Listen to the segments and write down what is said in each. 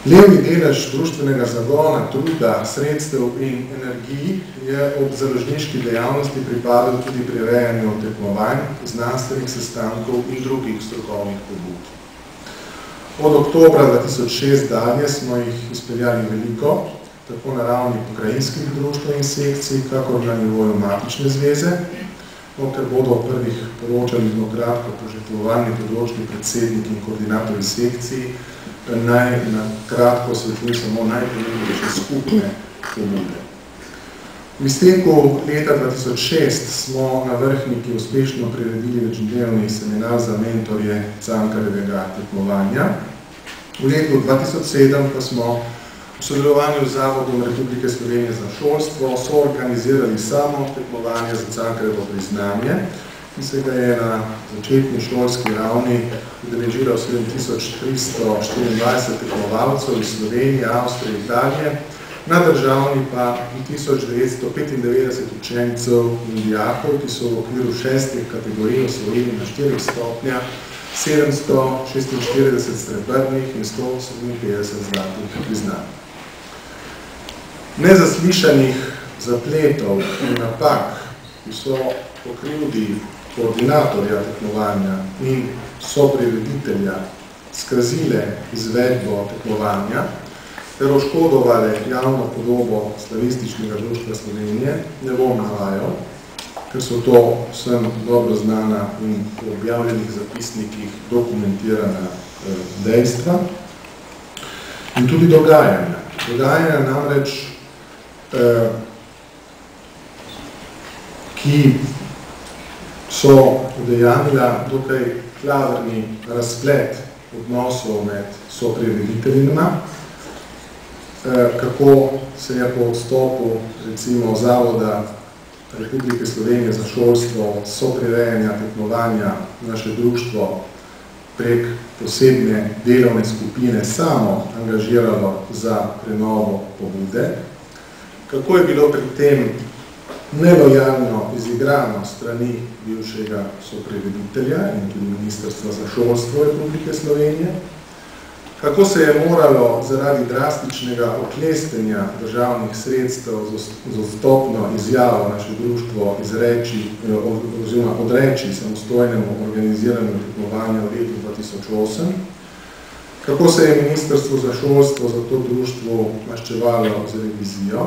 Levji delež društvenega zagona, truda, sredstev in energij je ob založniški dejavnosti pripadal tudi prirejanju tekmovanj, znanstvenih sestankov in drugih strokovnih pobud. Od oktobra 2006 dalje smo jih izpeljali veliko, tako na ravni pokrajinskih društv in sekcij, kakor na nivoju matične zveze, ker bodo prvih poročali zelo kratko požrtvovalni področni predsednik in koordinatorji sekcij, naj na kratko osvetlim samo najpomembnejše skupne pobude. V izteku leta 2006 smo na Vrhniki uspešno priredili večdnevni seminar za mentorje Cankarjevega tekmovanja. V letu 2007 pa smo v sodelovanju z Zavodom Republike Slovenije za šolstvo soorganizirali samo tekmovanje za Cankarjevo priznanje, ki se ga je na začetni šolski ravni udeležilo 7324 tekmovalcev iz Slovenije, Avstrije, Italije, na državni pa 1995 učencev in dijakov, ki so v okviru 6 kategorij osvojili na 4 stopnjah 746 srebrnih in 157 zlatih priznanj. Nezaslišanih zapletov in napak, ki so po krivdi koordinatorja tekmovanja in soprireditelja skazile izvedbo tekmovanja ter oškodovale javno podobo Slavističnega društva Slovenije, ne bom navajal, ker so to vsem dobro znana in po objavljenih zapisnikih dokumentirana dejstva in tudi dogajanja. Dogajanja namreč, ki so udejanila dokaj klavrni razplet odnosov med soprirediteljima, kako se je po odstopu recimo Zavoda Republike Slovenije za šolstvo soprirejanja tekmovanja naše društvo prek posebne delovne skupine samo angažiralo za prenovo pobude, kako je bilo pri tem nelojalno izigrano strani bivšega soprireditelja in tudi Ministrstva za šolstvo Republike Slovenije, kako se je moralo zaradi drastičnega oklestenja državnih sredstev z odstopno izjavo naše društvo odreči samostojnemu organiziranju tekmovanja v letu 2008, kako se je Ministrstvo za šolstvo za to društvo maščevalo z revizijo,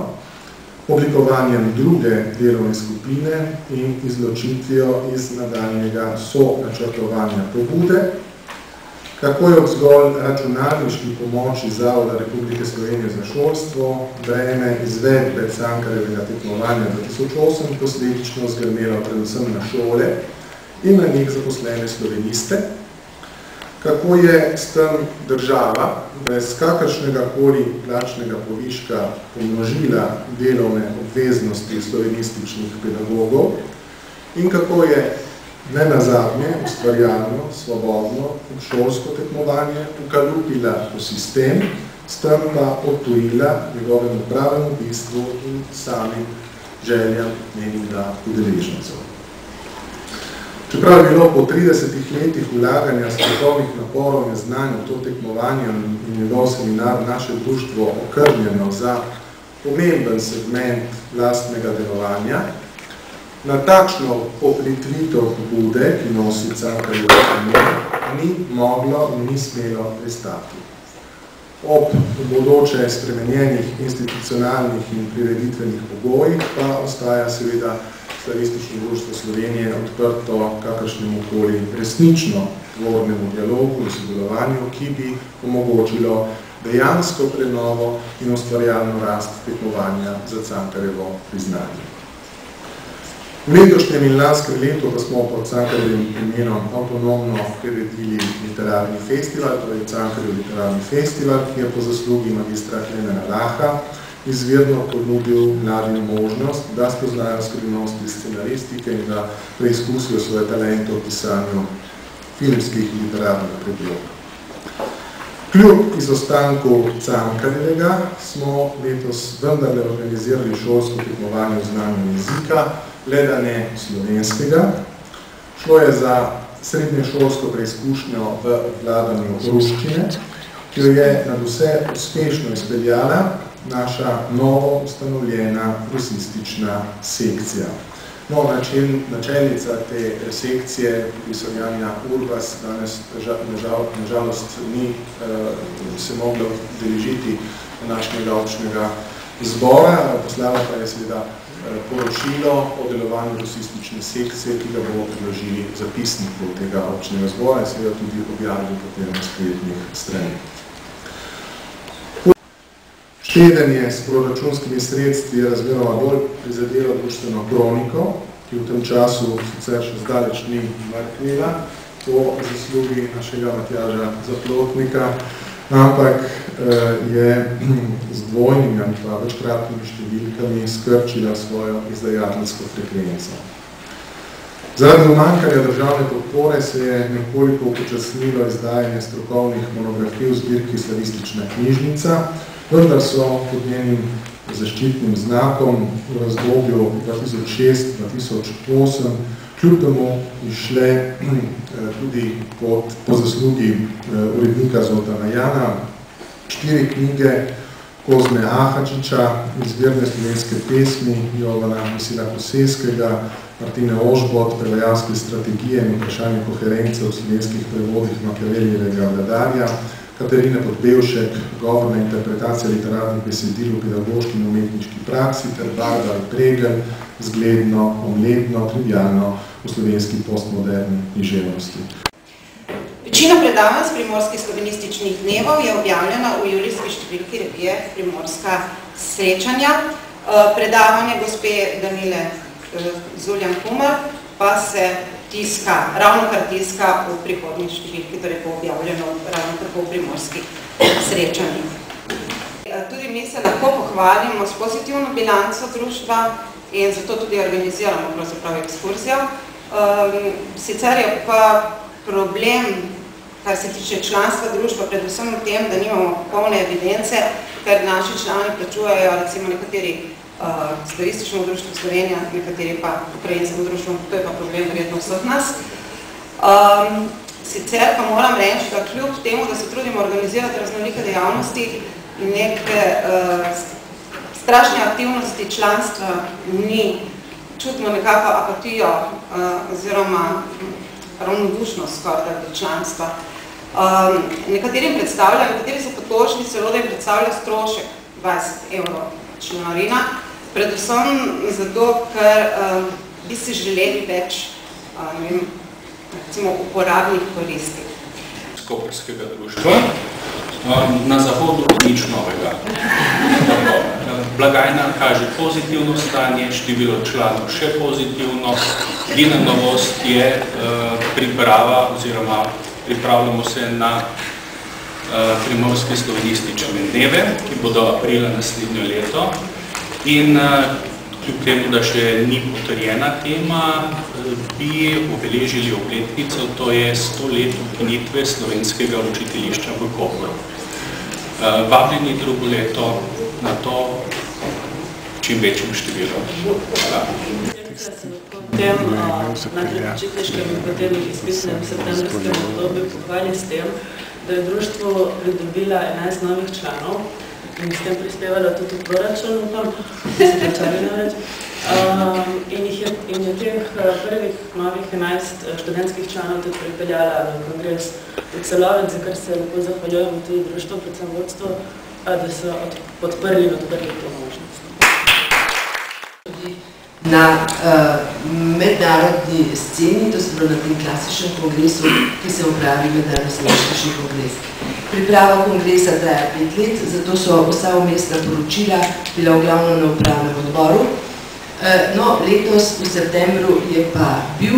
oblikovanjem druge delovne skupine in izločitvijo iz nadaljnjega sonačrtovanja pobude, kako je ob zgolj računalniški pomoči Zavoda Republike Slovenije za šolstvo breme izvedbe Cankarjevega tekmovanja 2008 posledično zgrmelo predvsem na šole in na njih zaposlene sloveniste, kako je s tem država brez kakršnega koli plačnega poviška pomnožila delovne obveznosti slovenističnih pedagogov in kako je nenazadnje, ustvarjalno, svobodno šolsko tekmovanje ukalupila v sistem, s tem pa odtujila njegovemu pravemu bistvu in samim željam njenih udeležencev. Čeprav je bilo po 30 letih vlaganja strokovnih naporov in znanj v to tekmovanje in njegov seminar naše društvo okrnjeno za pomemben segment vlastnega delovanja, na takšno poplitvitev pobude, ki nosi Cankarjevo ime, ni moglo in ni smelo pristati. Ob bodoče spremenjenih institucionalnih in prireditvenih pogojih pa ostaja seveda Slavistično društvo Slovenije odprto kakršnemu koli resnično tvornemu dialogu in sodelovanju, ki bi omogočilo dejansko prenovo in ustvarjalno rast tekmovanja za Cankarjevo priznanje. V letošnjem in lanskem letu pa smo pod Cankarjevim imenom avtonomno priredili literarni festival, torej Cankarjev literarni festival, ki je po zaslugi magistra Klemena Laha izvirno ponudil mladim možnost, da spoznajo skrivnosti scenaristike in da preizkusijo svoje talente v pisanju filmskih in literarnih predlog. Kljub izostanku Cankarjevega smo letos vendarle organizirali šolsko tekmovanje v znanju jezika, le da ne slovenskega. Šlo je za srednješolsko preizkušnjo v obvladanju ruščine ki jo je nad vse uspešno izpeljala naša novo ustanovljena rosistična sekcija. No, načelnica te sekcije, profesor Janja Urbas, danes nažalost ni se mogla udeležiti današnjega občnega zbora, poslala pa je seveda poročilo o delovanju rosistične sekcije, ki ga bo priložili zapisniku tega občnega zbora in seveda tudi objavili potem na spletnih stranih. Štedenje s proračunskimi sredstvi je razmeroma bolj prizadelo društveno kroniko, ki v tem času sicer še zdaleč ni mrknila po zaslugi našega Matjaža Zaplotnika, ampak je z dvojnimi ali pa večkratnimi številkami skrčila svojo izdajateljsko frekvenco. Zaradi umanjkanja državne podpore se je nekoliko upočasnilo izdajanje strokovnih monografij v zbirki Slavistična knjižnica, vendar so pod njenim zaščitnim znakom v razdobju 2006-2008 kljub temu išle tudi po zaslugi urednika Zoltana Jana 4 knjige Kozme Ahačiča, izvirne slovenske pesmi Jovana Vesela Koseskega, Martine Ožbot, prevajalske strategije in vprašanje koherence v slovenskih prevodih Machiavelijevega vladarja, Katarine Podbevšek, govorna interpretacija literarnih besedil v pedagoški in umetniški praksi ter Barbara Pregel, zgledno, omledno, trivialno v slovenski postmoderni književnosti. Večina predavanj z primorskih slovenističnih dnevov je objavljena v julijski številki revije Primorska srečanja. Predavanje gospe Danile Zuljan Kumar pa se tiska, ravno kar tiska v prihodnji številki, torej bo objavljeno ravno kar po Primorskih srečanjih. Tudi mi se lahko pohvalimo s pozitivno bilanco društva in zato tudi organiziramo pravzaprav ekskurzijo. Sicer je pa problem, kar se tiče članstva društva, predvsem v tem, da nimamo polne evidence, ker naši člani plačujejo recimo nekateri slavistično društvo Slovenija, nekateri pa ukrajinsko društvo, to je pa problem verjetno vseh nas. Sicer pa moram reči, da kljub temu, da se trudimo organizirati raznolike dejavnosti in neke strašne aktivnosti članstva ni, čutimo nekako apatijo oziroma ravnodušnost skoraj do članstva. Nekaterim predstavljajo, nekateri so podložni celo, da jim predstavlja strošek 20 evrov članarina, predvsem zato, ker bi si želeli več recimo uporabnih koristi. Koprskega društva. Na zahodu nič novega. Blagajna kaže pozitivno stanje, število članov še pozitivno. Edina novost je priprava oziroma pripravljamo se na primorske slovenistične dneve, ki bodo aprila naslednje leto. In kljub temu, da še ni potrjena tema, bi obeležili obletnico, to je 100 let ukinitve slovenskega učiteljišča v Kopru. Vabljeni drugo leto na to čim večjim številom. Potem na začetniškem in potem izpisnem septembrskem obdobju pohvali s tem, da je društvo pridobila 11 novih članov in s tem prispevalo tudi v proračun, upam, da se počali namreč. In je teh prvih novih 11 študentskih članov tudi pripeljala v kongres v Celovec, za kar se lepo zahvaljujemo tudi društvo, predvsem vodstvo, da so podprli in odprli to možnost. Na mednarodni sceni, to se pravi na tem klasičnem kongresu, ki se opravi mednarodno-slovenski kongres. Priprava kongresa traja 5 let, zato so vsa umestna poročila bila v glavnem na upravnem odboru. No, letos v septembru je pa bil,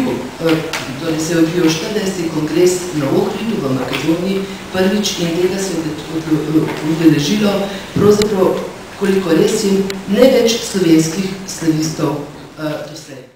torej se je odvijal 40. kongres na Ohridu v Makedoniji prvič in tega se je udeležilo pravzaprav, koliko res je, največ slovenskih slavistov doslej.